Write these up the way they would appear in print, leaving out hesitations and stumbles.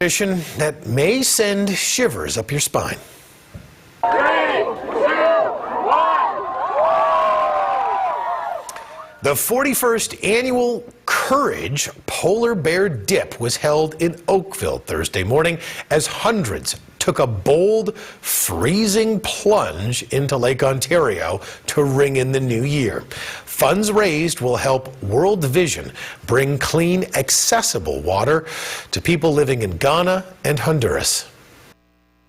That may send shivers up your spine. 3, 2, 1. The 41st annual Courage Polar Bear Dip was held in Oakville Thursday morning as hundreds took a bold, freezing plunge into Lake Ontario to ring in the new year. Funds raised will help World Vision bring clean, accessible water to people living in Ghana and Honduras.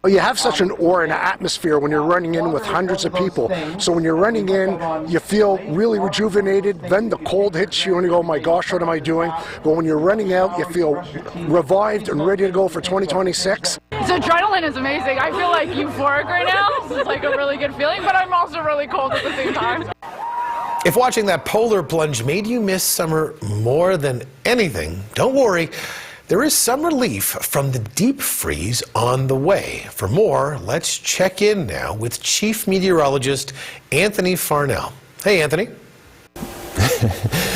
You have such an aura and an atmosphere when you're running in with hundreds of people. So when you're running in, you feel really rejuvenated. Then the cold hits you and you go, my gosh, what am I doing? But when you're running out, you feel revived and ready to go for 2026. So adrenaline is amazing. I feel like euphoric right now. It's like a really good feeling, but I'm also really cold at the same time. If watching that polar plunge made you miss summer more than anything, don't worry. There is some relief from the deep freeze on the way. For more, let's check in now with Chief Meteorologist Anthony Farnell. Hey, Anthony.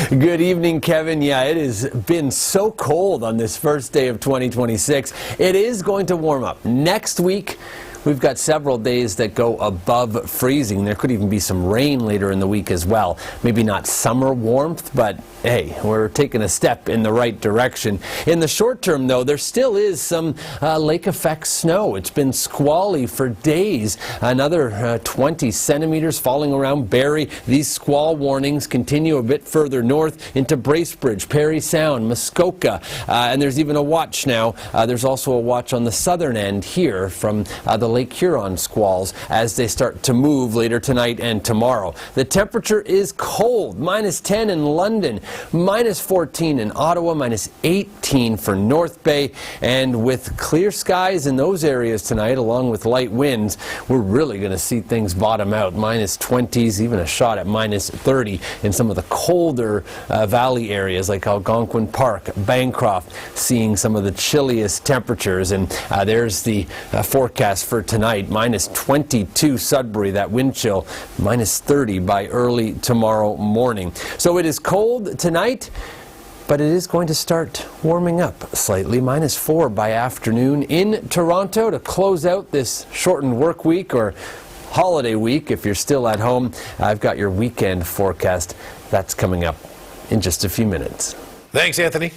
Good evening, Kevin. Yeah, it has been so cold on this first day of 2026. It is going to warm up. Next week, we've got several days that go above freezing. There could even be some rain later in the week as well. Maybe not summer warmth, but hey, we're taking a step in the right direction. In the short term, though, there still is some lake effect snow. It's been squally for days. Another 20 centimeters falling around Barrie. These squall warnings continue a bit further north into Bracebridge, Parry Sound, Muskoka, and there's even a watch now. There's also a watch on the southern end here from the Lake Huron squalls as they start to move later tonight and tomorrow. The temperature is cold, -10 in London, -14 in Ottawa, -18 for North Bay, and with clear skies in those areas tonight along with light winds, we're really going to see things bottom out. -20s, even a shot at -30 in some of the colder valley areas like Algonquin Park, Bancroft, seeing some of the chilliest temperatures. And there's the forecast for tonight, -22 Sudbury, that wind chill, -30 by early tomorrow morning. So it is cold tonight, but it is going to start warming up slightly. -4 by afternoon in Toronto to close out this shortened work week or holiday week if you're still at home. I've got your weekend forecast. That's coming up in just a few minutes. Thanks, Anthony.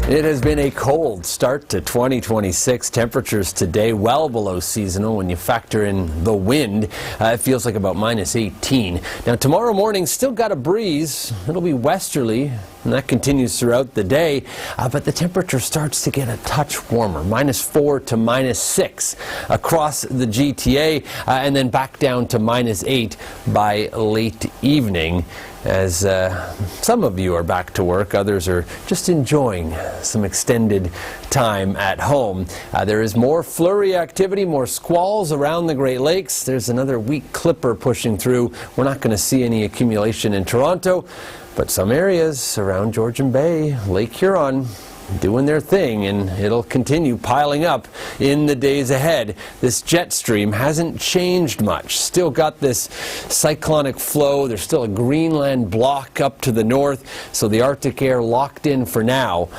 It has been a cold start to 2026. Temperatures today well below seasonal when you factor in the wind. It feels like about -18. Now tomorrow morning still got a breeze. It'll be westerly and that continues throughout the day, but the temperature starts to get a touch warmer, -4 to -6 across the GTA, and then back down to -8 by late evening. As some of you are back to work, others are just enjoying some extended time at home. There is more flurry activity, more squalls around the Great Lakes. There's another weak clipper pushing through. We're not going to see any accumulation in Toronto, but some areas around Georgian Bay, Lake Huron, doing their thing, and it'll continue piling up in the days ahead. This jet stream hasn't changed much. Still got this cyclonic flow. There's still a Greenland block up to the north, so the Arctic air locked in for now.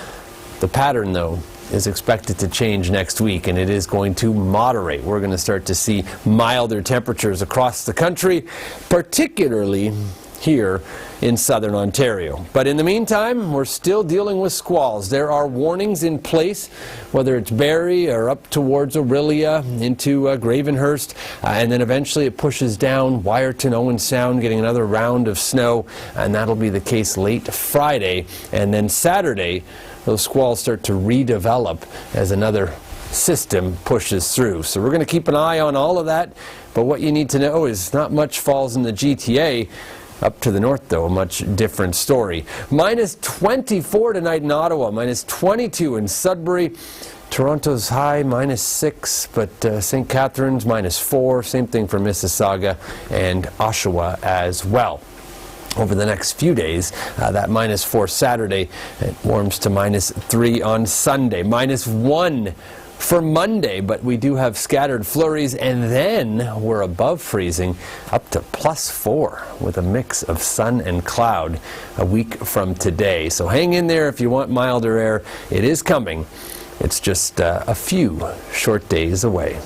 The pattern, though, is expected to change next week, and it is going to moderate. We're going to start to see milder temperatures across the country, particularly here in southern Ontario. But in the meantime, we're still dealing with squalls. There are warnings in place, whether it's Barrie or up towards Orillia into Gravenhurst, and then eventually it pushes down Wyerton, Owen Sound, getting another round of snow, and that'll be the case late Friday. And then Saturday, those squalls start to redevelop as another system pushes through. So we're going to keep an eye on all of that, but what you need to know is not much falls in the GTA. Up to the north, though, a much different story. -24 tonight in Ottawa, -22 in Sudbury. Toronto's high, -6, but St. Catharines, -4. Same thing for Mississauga and Oshawa as well. Over the next few days, that -4 Saturday, it warms to -3 on Sunday, -1 for Monday, but we do have scattered flurries, and then we're above freezing up to +4 with a mix of sun and cloud a week from today. So hang in there if you want milder air. It is coming. It's just a few short days away.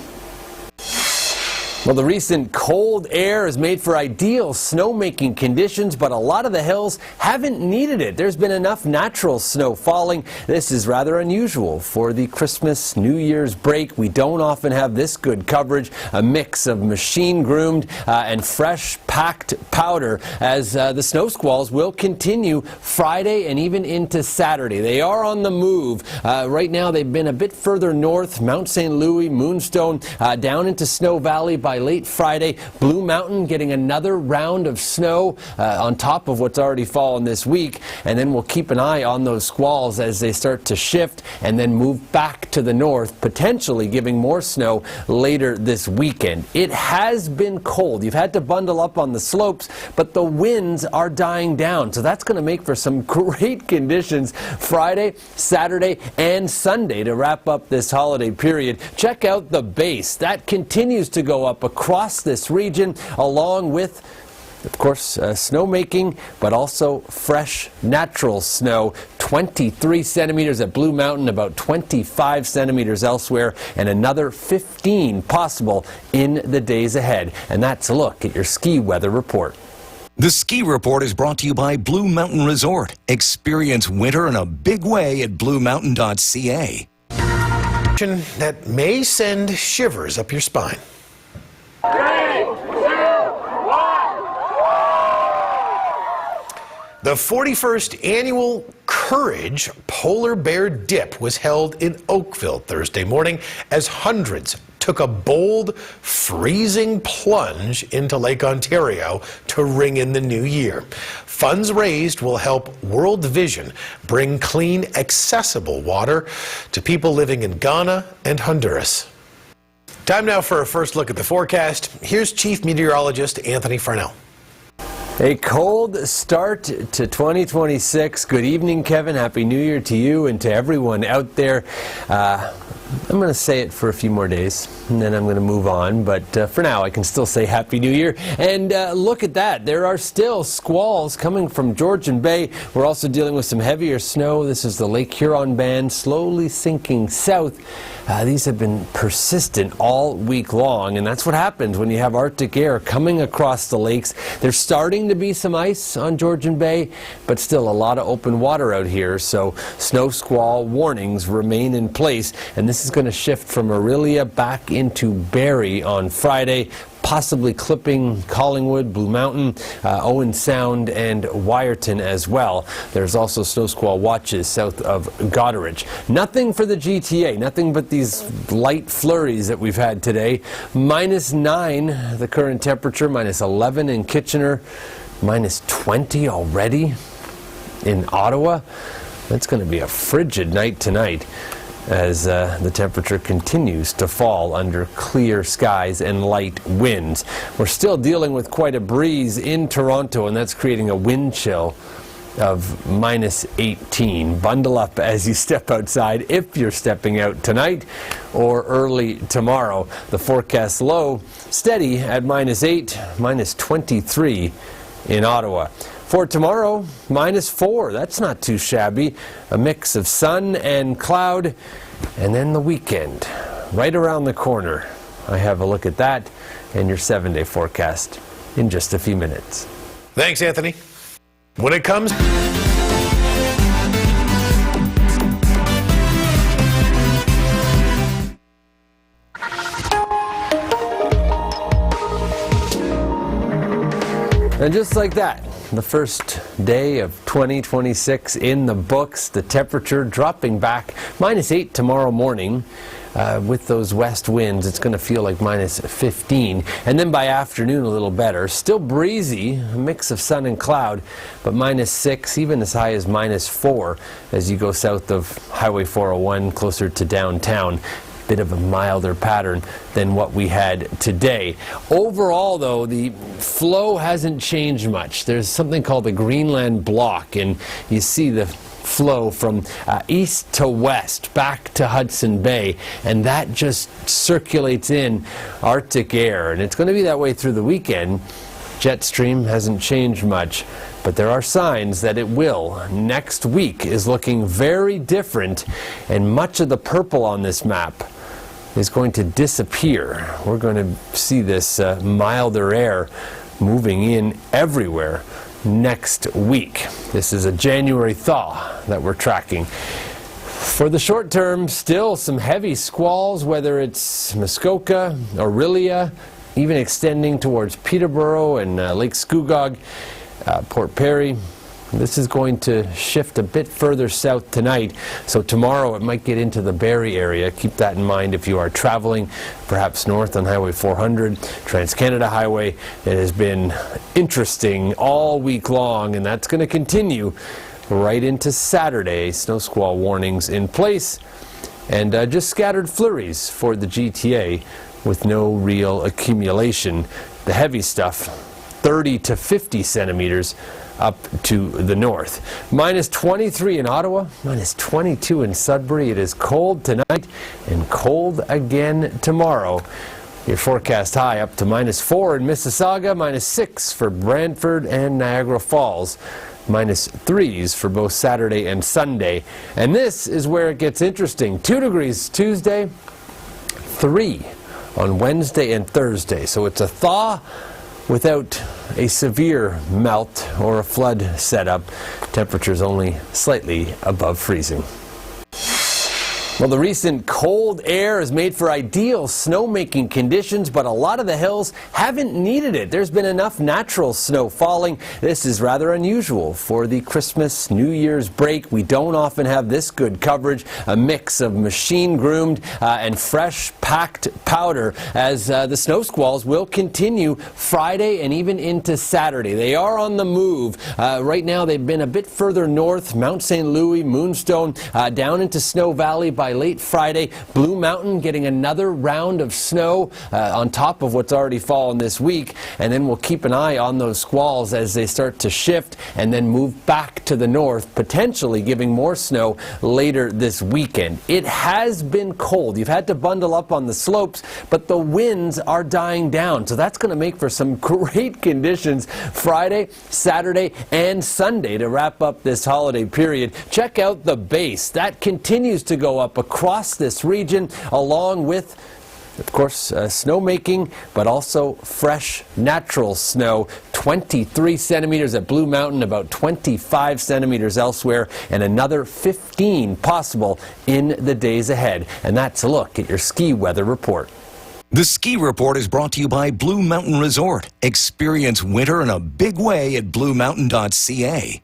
Well, the recent cold air has made for ideal snowmaking conditions, but a lot of the hills haven't needed it. There's been enough natural snow falling. This is rather unusual for the Christmas, New Year's break. We don't often have this good coverage, a mix of machine-groomed and fresh packed powder, as the snow squalls will continue Friday and even into Saturday. They are on the move. Right now they've been a bit further north, Mount St. Louis, Moonstone, down into Snow Valley by late Friday. Blue Mountain getting another round of snow on top of what's already fallen this week, and then we'll keep an eye on those squalls as they start to shift and then move back to the north, potentially giving more snow later this weekend. It has been cold. You've had to bundle up on the slopes, but the winds are dying down, so that's going to make for some great conditions Friday, Saturday, and Sunday to wrap up this holiday period. Check out the base. That continues to go up across this region, along with, of course, snowmaking, but also fresh natural snow. 23 centimeters at Blue Mountain, about 25 centimeters elsewhere, and another 15 possible in the days ahead. And that's a look at your ski weather report. The Ski Report is brought to you by Blue Mountain Resort. Experience winter in a big way at bluemountain.ca. That may send shivers up your spine. 3, 2, 1. The 41st annual Courage Polar Bear Dip was held in Oakville Thursday morning as hundreds took a bold, freezing plunge into Lake Ontario to ring in the new year. Funds raised will help World Vision bring clean, accessible water to people living in Ghana and Honduras. Time now for a first look at the forecast. Here's Chief Meteorologist Anthony Farnell. A cold start to 2026. Good evening, Kevin. Happy New Year to you and to everyone out there. I'm going to say it for a few more days, and then I'm going to move on. But for now, I can still say Happy New Year. And look at that. There are still squalls coming from Georgian Bay. We're also dealing with some heavier snow. This is the Lake Huron band slowly sinking south. These have been persistent all week long, and that's what happens when you have Arctic air coming across the lakes. There's starting to be some ice on Georgian Bay, but still a lot of open water out here, so snow squall warnings remain in place. And this is going to shift from Orillia back into Barrie on Friday, possibly clipping Collingwood, Blue Mountain, Owen Sound, and Wyerton as well. There's also snow squall watches south of Goderich. Nothing for the GTA, nothing but these light flurries that we've had today. -9 the current temperature, -11 in Kitchener, -20 already in Ottawa. That's going to be a frigid night tonight as the temperature continues to fall under clear skies and light winds. We're still dealing with quite a breeze in Toronto, and that's creating a wind chill of -18. Bundle up as you step outside if you're stepping out tonight or early tomorrow. The forecast low steady at -8, -23 in Ottawa. For tomorrow, -4. That's not too shabby. A mix of sun and cloud. And then the weekend, right around the corner. I have a look at that and your 7-day forecast in just a few minutes. Thanks, Anthony. When it comes... And just like that, the first day of 2026 in the books, the temperature dropping back, -8 tomorrow morning. With those west winds, it's going to feel like -15. And then by afternoon, a little better. Still breezy, a mix of sun and cloud, but -6, even as high as -4 as you go south of Highway 401, closer to downtown. bit of a milder pattern than what we had today. Overall, though, the flow hasn't changed much. There's something called the Greenland block, and you see the flow from east to west back to Hudson Bay, and that just circulates in Arctic air, and it's going to be that way through the weekend. Jet stream hasn't changed much, but there are signs that it will. Next week is looking very different, and much of the purple on this map is going to disappear. We're going to see this milder air moving in everywhere next week. This is a January thaw that we're tracking. For the short term, still some heavy squalls, whether it's Muskoka, Orillia, even extending towards Peterborough and Lake Scugog, Port Perry. This is going to shift a bit further south tonight, so tomorrow it might get into the Barrie area. Keep that in mind if you are traveling, perhaps north on Highway 400, Trans-Canada Highway. It has been interesting all week long, and that's going to continue right into Saturday. Snow squall warnings in place, and just scattered flurries for the GTA with no real accumulation. The heavy stuff, 30 to 50 centimeters up to the north. Minus 23 in Ottawa, minus 22 in Sudbury. It is cold tonight and cold again tomorrow. Your forecast high up to minus 4 in Mississauga, minus 6 for Brantford and Niagara Falls, minus 3s for both Saturday and Sunday. And this is where it gets interesting. 2 degrees Tuesday, 3 on Wednesday and Thursday. So it's a thaw without a severe melt or a flood setup. Temperatures only slightly above freezing. Well, the recent cold air has made for ideal snowmaking conditions, but a lot of the hills haven't needed it. There's been enough natural snow falling. This is rather unusual for the Christmas, New Year's break. We don't often have this good coverage, a mix of machine-groomed and fresh packed powder, as the snow squalls will continue Friday and even into Saturday. They are on the move. Right now they've been a bit further north, Mount St. Louis, Moonstone, down into Snow Valley by late Friday. Blue Mountain getting another round of snow on top of what's already fallen this week, and then we'll keep an eye on those squalls as they start to shift and then move back to the north, potentially giving more snow later this weekend. It has been cold. You've had to bundle up on the slopes, but the winds are dying down, so that's going to make for some great conditions Friday, Saturday, and Sunday to wrap up this holiday period. Check out the base. That continues to go up across this region, along with, of course, snowmaking, but also fresh natural snow. 23 centimeters at Blue Mountain, about 25 centimeters elsewhere, and another 15 possible in the days ahead. And that's a look at your ski weather report. The Ski Report is brought to you by Blue Mountain Resort. Experience winter in a big way at BlueMountain.ca.